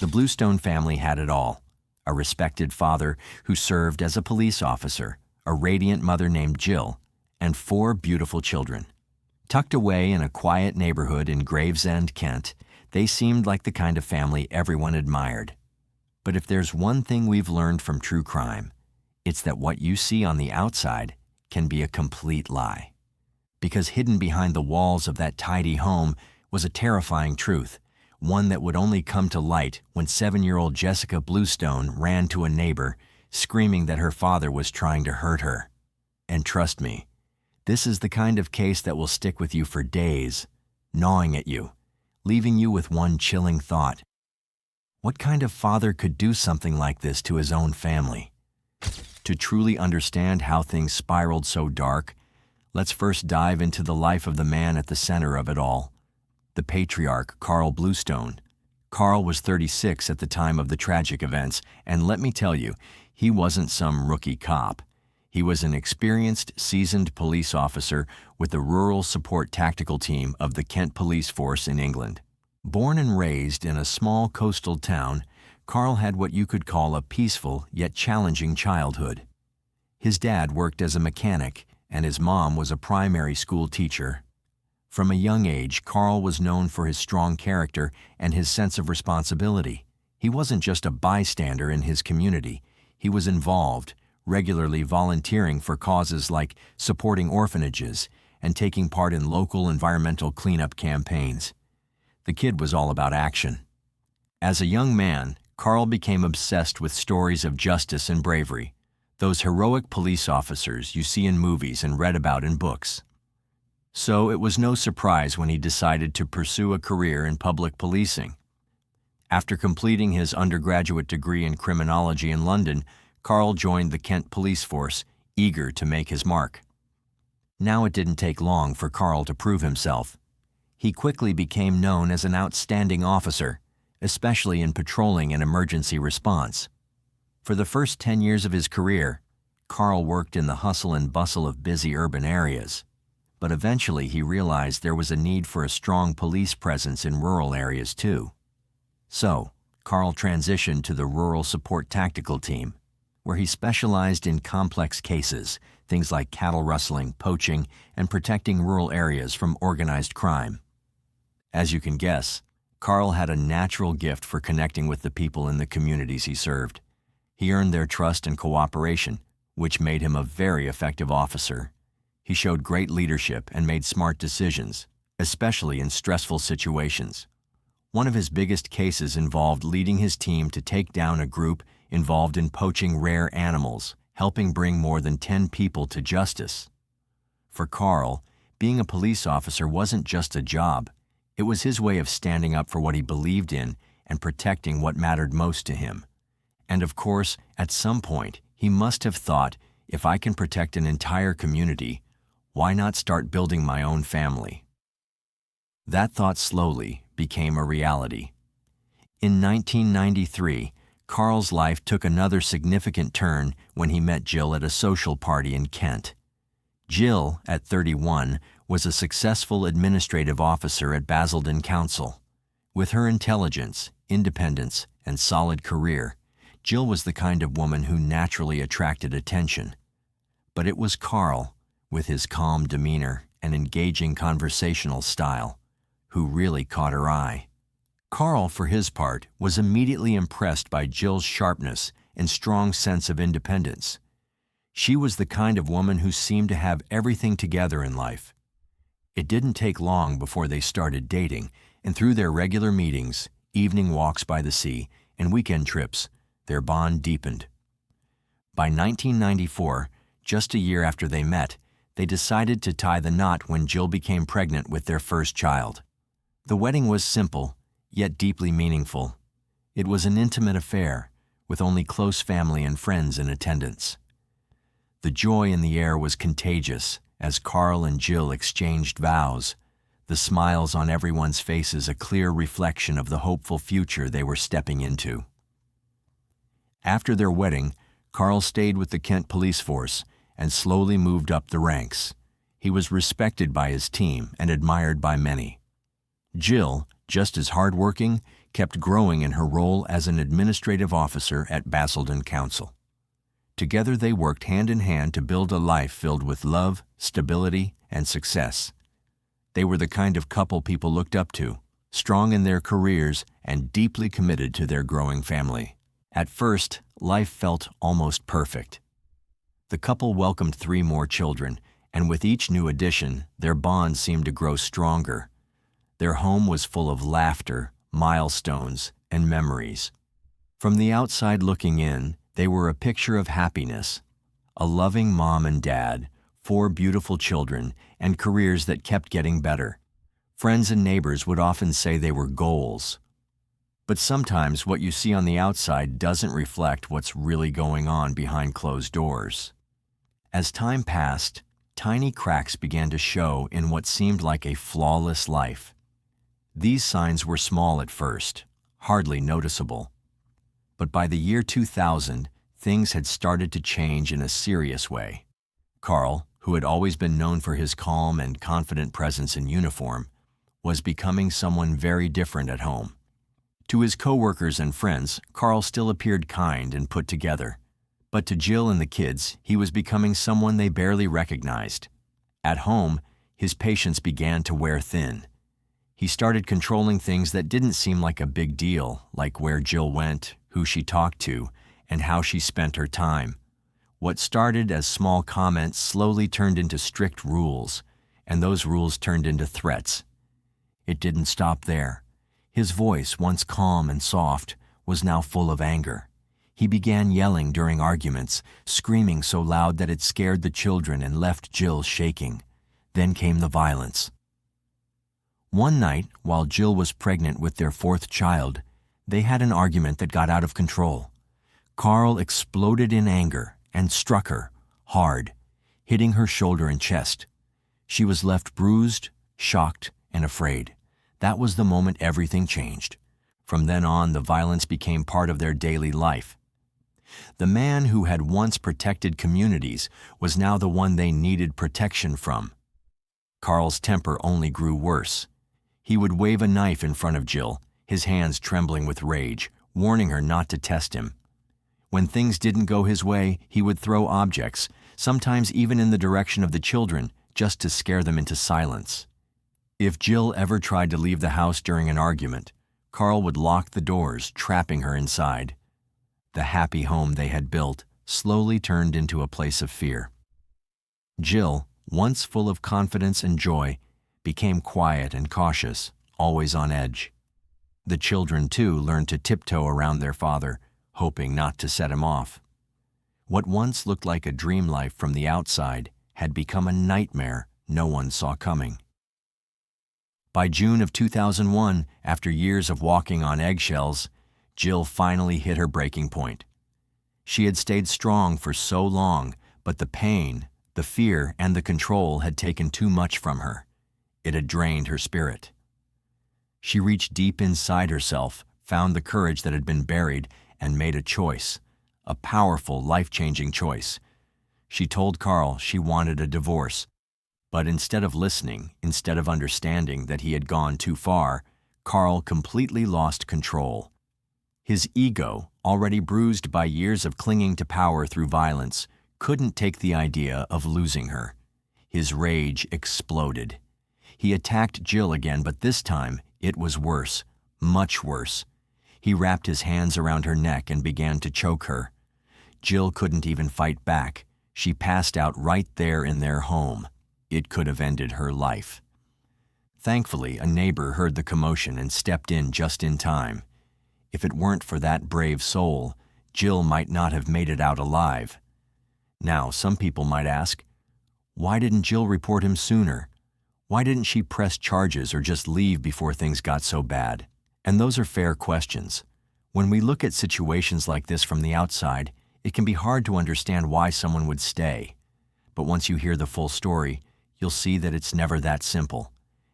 The Bluestone family had it all: a respected father who served as a police officer, a radiant mother named Jill, and 4 beautiful children. Tucked away in a quiet neighborhood in Gravesend, Kent, they seemed like the kind of family everyone admired. But if there's one thing we've learned from true crime, it's that what you see on the outside can be a complete lie. Because hidden behind the walls of that tidy home was a terrifying truth, one that would only come to light when 7-year-old Jessica Bluestone ran to a neighbor, screaming that her father was trying to hurt her. And trust me, this is the kind of case that will stick with you for days, gnawing at you, leaving you with one chilling thought. What kind of father could do something like this to his own family? To truly understand how things spiraled so dark, let's first dive into the life of the man at the center of it all, the patriarch Carl Bluestone. Carl was 36 at the time of the tragic events, and let me tell you, he wasn't some rookie cop. He was an experienced, seasoned police officer with the Rural Support Tactical Team of the Kent Police Force in England. Born and raised in a small coastal town, Carl had what you could call a peaceful yet challenging childhood. His dad worked as a mechanic, and his mom was a primary school teacher. From a young age, Carl was known for his strong character and his sense of responsibility. He wasn't just a bystander in his community. He was involved, regularly volunteering for causes like supporting orphanages and taking part in local environmental cleanup campaigns. The kid was all about action. As a young man, Carl became obsessed with stories of justice and bravery, those heroic police officers you see in movies and read about in books. So it was no surprise when he decided to pursue a career in public policing. After completing his undergraduate degree in criminology in London, Carl joined the Kent Police Force, eager to make his mark. Now it didn't take long for Carl to prove himself. He quickly became known as an outstanding officer, especially in patrolling and emergency response. For the first 10 years of his career, Carl worked in the hustle and bustle of busy urban areas. But eventually he realized there was a need for a strong police presence in rural areas too. So, Carl transitioned to the Rural Support Tactical Team, where he specialized in complex cases, things like cattle rustling, poaching, and protecting rural areas from organized crime. As you can guess, Carl had a natural gift for connecting with the people in the communities he served. He earned their trust and cooperation, which made him a very effective officer. He showed great leadership and made smart decisions, especially in stressful situations. One of his biggest cases involved leading his team to take down a group involved in poaching rare animals, helping bring more than 10 people to justice. For Carl, being a police officer wasn't just a job. It was his way of standing up for what he believed in and protecting what mattered most to him. And of course, at some point, he must have thought, if I can protect an entire community, why not start building my own family? That thought slowly became a reality. In 1993, Carl's life took another significant turn when he met Jill at a social party in Kent. Jill, at 31, was a successful administrative officer at Basildon Council. With her intelligence, independence, and solid career, Jill was the kind of woman who naturally attracted attention. But it was Carl, with his calm demeanor and engaging conversational style, who really caught her eye. Carl, for his part, was immediately impressed by Jill's sharpness and strong sense of independence. She was the kind of woman who seemed to have everything together in life. It didn't take long before they started dating, and through their regular meetings, evening walks by the sea, and weekend trips, their bond deepened. By 1994, just a year after they met, they decided to tie the knot when Jill became pregnant with their first child. The wedding was simple, yet deeply meaningful. It was an intimate affair, with only close family and friends in attendance. The joy in the air was contagious as Carl and Jill exchanged vows, the smiles on everyone's faces a clear reflection of the hopeful future they were stepping into. After their wedding, Carl stayed with the Kent Police Force and slowly moved up the ranks. He was respected by his team and admired by many. Jill, just as hardworking, kept growing in her role as an administrative officer at Basildon Council. Together they worked hand in hand to build a life filled with love, stability, and success. They were the kind of couple people looked up to, strong in their careers and deeply committed to their growing family. At first, life felt almost perfect. The couple welcomed 3 more children, and with each new addition, their bond seemed to grow stronger. Their home was full of laughter, milestones, and memories. From the outside looking in, they were a picture of happiness. A loving mom and dad, 4 beautiful children, and careers that kept getting better. Friends and neighbors would often say they were goals. But sometimes what you see on the outside doesn't reflect what's really going on behind closed doors. As time passed, tiny cracks began to show in what seemed like a flawless life. These signs were small at first, hardly noticeable. But by the year 2000, things had started to change in a serious way. Carl, who had always been known for his calm and confident presence in uniform, was becoming someone very different at home. To his coworkers and friends, Carl still appeared kind and put together. But to Jill and the kids, he was becoming someone they barely recognized. At home, his patience began to wear thin. He started controlling things that didn't seem like a big deal, like where Jill went, who she talked to, and how she spent her time. What started as small comments slowly turned into strict rules, and those rules turned into threats. It didn't stop there. His voice, once calm and soft, was now full of anger. He began yelling during arguments, screaming so loud that it scared the children and left Jill shaking. Then came the violence. One night, while Jill was pregnant with their 4th child, they had an argument that got out of control. Carl exploded in anger and struck her, hard, hitting her shoulder and chest. She was left bruised, shocked, and afraid. That was the moment everything changed. From then on, the violence became part of their daily life. The man who had once protected communities was now the one they needed protection from. Carl's temper only grew worse. He would wave a knife in front of Jill, his hands trembling with rage, warning her not to test him. When things didn't go his way, he would throw objects, sometimes even in the direction of the children, just to scare them into silence. If Jill ever tried to leave the house during an argument, Carl would lock the doors, trapping her inside. The happy home they had built slowly turned into a place of fear. Jill, once full of confidence and joy, became quiet and cautious, always on edge. The children, too, learned to tiptoe around their father, hoping not to set him off. What once looked like a dream life from the outside had become a nightmare no one saw coming. By June of 2001, after years of walking on eggshells, Jill finally hit her breaking point. She had stayed strong for so long, but the pain, the fear, and the control had taken too much from her. It had drained her spirit. She reached deep inside herself, found the courage that had been buried, and made a choice, a powerful, life-changing choice. She told Carl she wanted a divorce, but instead of listening, instead of understanding that he had gone too far, Carl completely lost control. His ego, already bruised by years of clinging to power through violence, couldn't take the idea of losing her. His rage exploded. He attacked Jill again, but this time it was worse, much worse. He wrapped his hands around her neck and began to choke her. Jill couldn't even fight back. She passed out right there in their home. It could have ended her life. Thankfully, a neighbor heard the commotion and stepped in just in time. If it weren't for that brave soul, Jill might not have made it out alive. Now, some people might ask, why didn't Jill report him sooner? Why didn't she press charges or just leave before things got so bad? And those are fair questions. When we look at situations like this from the outside, it can be hard to understand why someone would stay. But once you hear the full story, you'll see that it's never that simple.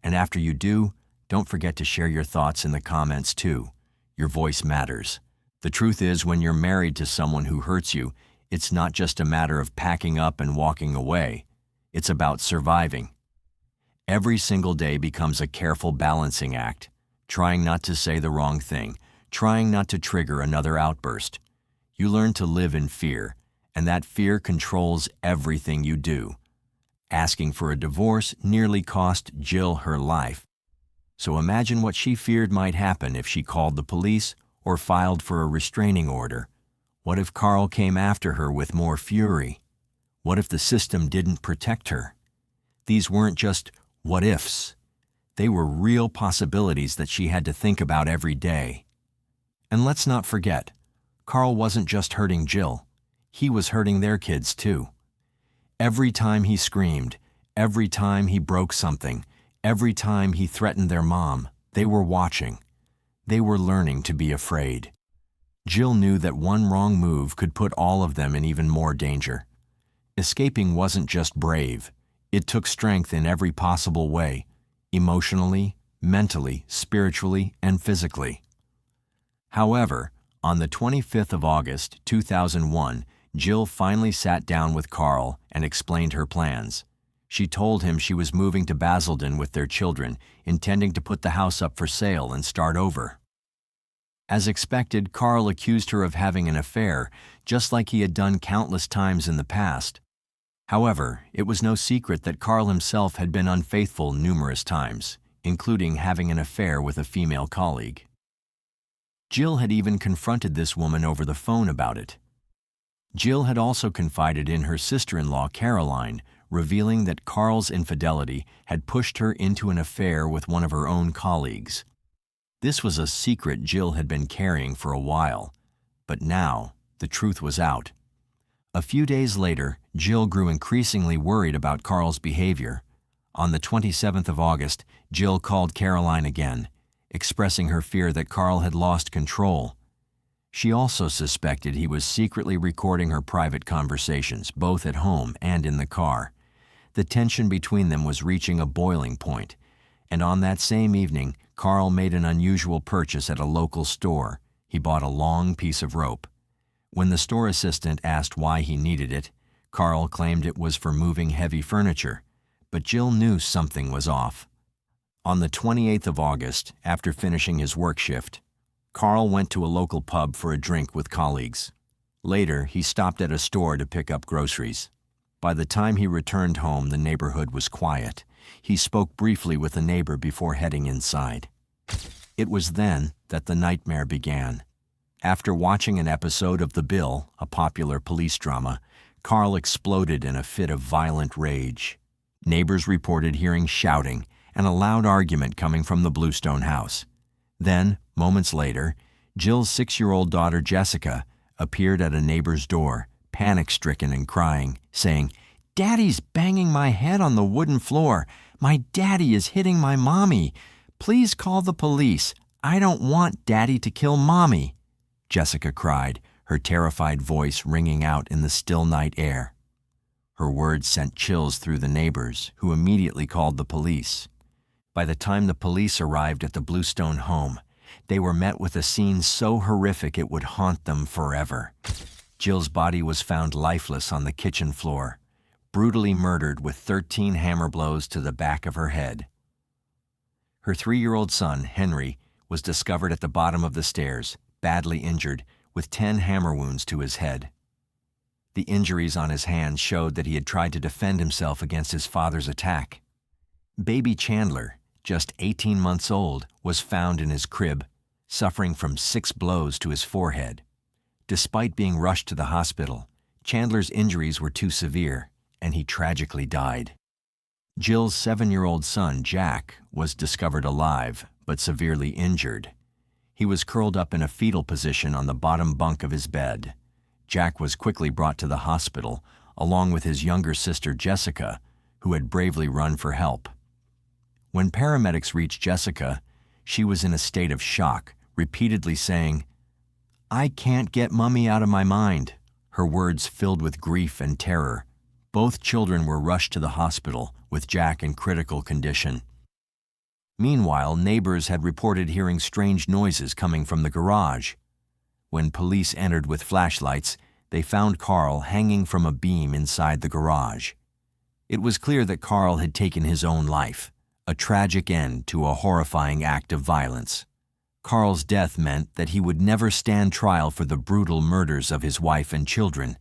And after you do, don't forget to share your thoughts in the comments too. Your voice matters. The truth is, when you're married to someone who hurts you, it's not just a matter of packing up and walking away. It's about surviving. Every single day becomes a careful balancing act, trying not to say the wrong thing, trying not to trigger another outburst. You learn to live in fear, and that fear controls everything you do. Asking for a divorce nearly cost Jill her life. So imagine what she feared might happen if she called the police or filed for a restraining order. What if Carl came after her with more fury? What if the system didn't protect her? These weren't just what ifs. They were real possibilities that she had to think about every day. And let's not forget, Carl wasn't just hurting Jill. He was hurting their kids too. Every time he screamed, every time he broke something, every time he threatened their mom, they were watching. They were learning to be afraid. Jill knew that one wrong move could put all of them in even more danger. Escaping wasn't just brave. It took strength in every possible way, emotionally, mentally, spiritually, and physically. However, on the 25th of August, 2001, Jill finally sat down with Carl and explained her plans. She told him she was moving to Basildon with their children, intending to put the house up for sale and start over. As expected, Carl accused her of having an affair, just like he had done countless times in the past. However, it was no secret that Carl himself had been unfaithful numerous times, including having an affair with a female colleague. Jill had even confronted this woman over the phone about it. Jill had also confided in her sister-in-law, Caroline, revealing that Carl's infidelity had pushed her into an affair with one of her own colleagues. This was a secret Jill had been carrying for a while, but now the truth was out. A few days later, Jill grew increasingly worried about Carl's behavior. On the 27th of August, Jill called Caroline again, expressing her fear that Carl had lost control. She also suspected he was secretly recording her private conversations, both at home and in the car. The tension between them was reaching a boiling point, and on that same evening, Carl made an unusual purchase at a local store. He bought a long piece of rope. When the store assistant asked why he needed it, Carl claimed it was for moving heavy furniture, but Jill knew something was off. On the 28th of August, after finishing his work shift, Carl went to a local pub for a drink with colleagues. Later, he stopped at a store to pick up groceries. By the time he returned home, the neighborhood was quiet. He spoke briefly with a neighbor before heading inside. It was then that the nightmare began. After watching an episode of The Bill, a popular police drama, Carl exploded in a fit of violent rage. Neighbors reported hearing shouting and a loud argument coming from the Bluestone house. Then, moments later, Jill's 6-year-old daughter Jessica appeared at a neighbor's door, panic-stricken and crying, saying, "Daddy's banging my head on the wooden floor. My daddy is hitting my mommy. Please call the police. I don't want Daddy to kill Mommy," Jessica cried, her terrified voice ringing out in the still night air. Her words sent chills through the neighbors, who immediately called the police. By the time the police arrived at the Bluestone home, they were met with a scene so horrific it would haunt them forever. Jill's body was found lifeless on the kitchen floor, brutally murdered with 13 hammer blows to the back of her head. Her 3-year-old son, Henry, was discovered at the bottom of the stairs, badly injured, with 10 hammer wounds to his head. The injuries on his hands showed that he had tried to defend himself against his father's attack. Baby Chandler, just 18 months old, was found in his crib, suffering from 6 blows to his forehead. Despite being rushed to the hospital, Chandler's injuries were too severe, and he tragically died. Jill's 7-year-old son, Jack, was discovered alive, but severely injured. He was curled up in a fetal position on the bottom bunk of his bed. Jack was quickly brought to the hospital, along with his younger sister, Jessica, who had bravely run for help. When paramedics reached Jessica, she was in a state of shock, repeatedly saying, "I can't get Mommy out of my mind," her words filled with grief and terror. Both children were rushed to the hospital, with Jack in critical condition. Meanwhile, neighbors had reported hearing strange noises coming from the garage. When police entered with flashlights, they found Carl hanging from a beam inside the garage. It was clear that Carl had taken his own life, a tragic end to a horrifying act of violence. Carl's death meant that he would never stand trial for the brutal murders of his wife and children,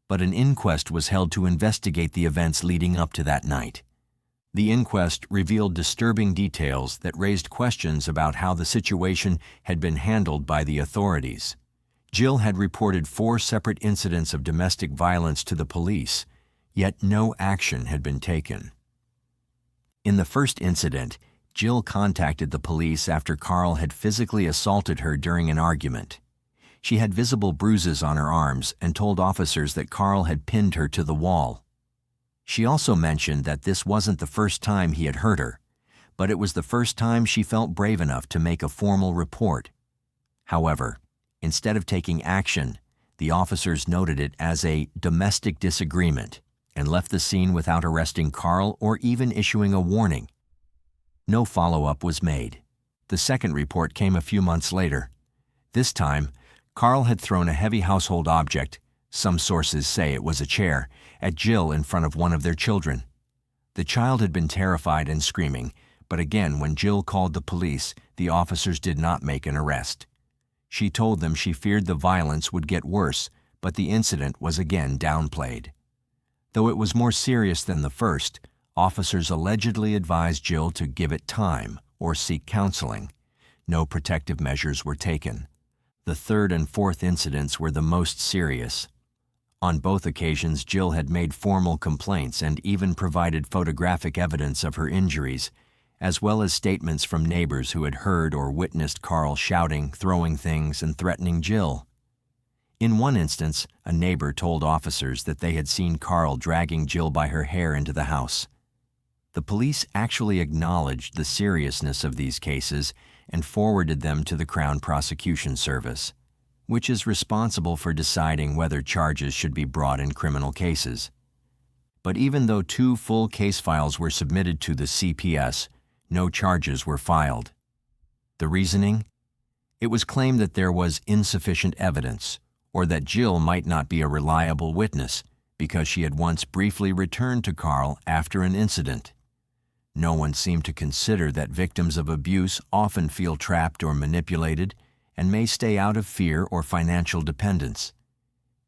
but an inquest was held to investigate the events leading up to that night. The inquest revealed disturbing details that raised questions about how the situation had been handled by the authorities. Jill had reported 4 separate incidents of domestic violence to the police, yet no action had been taken. In the first incident, Jill contacted the police after Carl had physically assaulted her during an argument. She had visible bruises on her arms and told officers that Carl had pinned her to the wall. She also mentioned that this wasn't the first time he had hurt her, but it was the first time she felt brave enough to make a formal report. However, instead of taking action, the officers noted it as a domestic disagreement and left the scene without arresting Carl or even issuing a warning. No follow-up was made. The second report came a few months later. This time, Carl had thrown a heavy household object, some sources say it was a chair, at Jill in front of one of their children. The child had been terrified and screaming, but again, when Jill called the police, the officers did not make an arrest. She told them she feared the violence would get worse, but the incident was again downplayed. Though it was more serious than the first, officers allegedly advised Jill to give it time or seek counseling. No protective measures were taken. The third and fourth incidents were the most serious. On both occasions, Jill had made formal complaints and even provided photographic evidence of her injuries, as well as statements from neighbors who had heard or witnessed Carl shouting, throwing things, and threatening Jill. In one instance, a neighbor told officers that they had seen Carl dragging Jill by her hair into the house. The police actually acknowledged the seriousness of these cases and forwarded them to the Crown Prosecution Service, which is responsible for deciding whether charges should be brought in criminal cases. But even though 2 full case files were submitted to the CPS, no charges were filed. The reasoning? It was claimed that there was insufficient evidence, or that Jill might not be a reliable witness because she had once briefly returned to Carl after an incident. No one seemed to consider that victims of abuse often feel trapped or manipulated and may stay out of fear or financial dependence.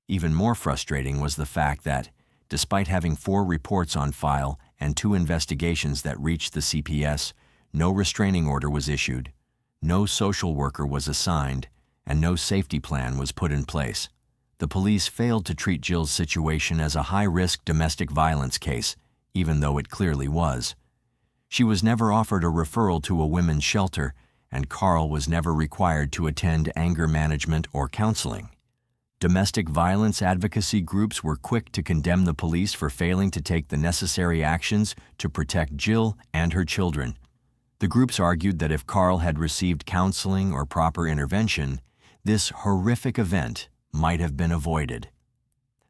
Even more frustrating was the fact that, despite having 4 reports on file and 2 investigations that reached the CPS, no restraining order was issued, no social worker was assigned, and no safety plan was put in place. The police failed to treat Jill's situation as a high-risk domestic violence case, even though it clearly was. She was never offered a referral to a women's shelter, and Carl was never required to attend anger management or counseling. Domestic violence advocacy groups were quick to condemn the police for failing to take the necessary actions to protect Jill and her children. The groups argued that if Carl had received counseling or proper intervention, this horrific event might have been avoided.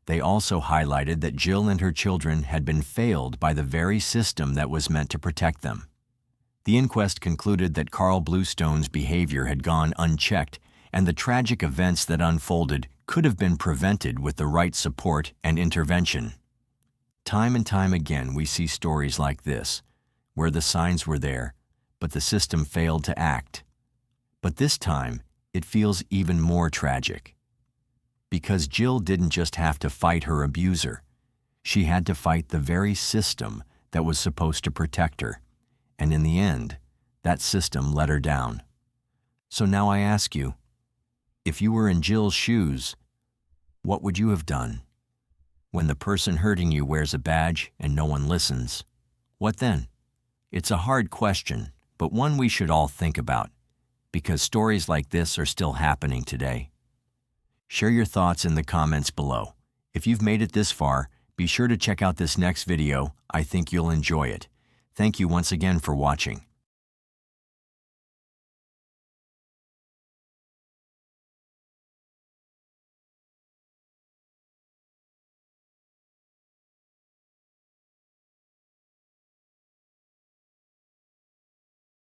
They also highlighted that Jill and her children had been failed by the very system that was meant to protect them. The inquest concluded that Carl Bluestone's behavior had gone unchecked, and the tragic events that unfolded could have been prevented with the right support and intervention. Time and time again, we see stories like this, where the signs were there, but the system failed to act. But this time, it feels even more tragic. Because Jill didn't just have to fight her abuser. She had to fight the very system that was supposed to protect her. And in the end, that system let her down. So now I ask you, if you were in Jill's shoes, what would you have done? When the person hurting you wears a badge and no one listens, what then? It's a hard question, but one we should all think about, because stories like this are still happening today. Share your thoughts in the comments below. If you've made it this far, be sure to check out this next video. I think you'll enjoy it. Thank you once again for watching.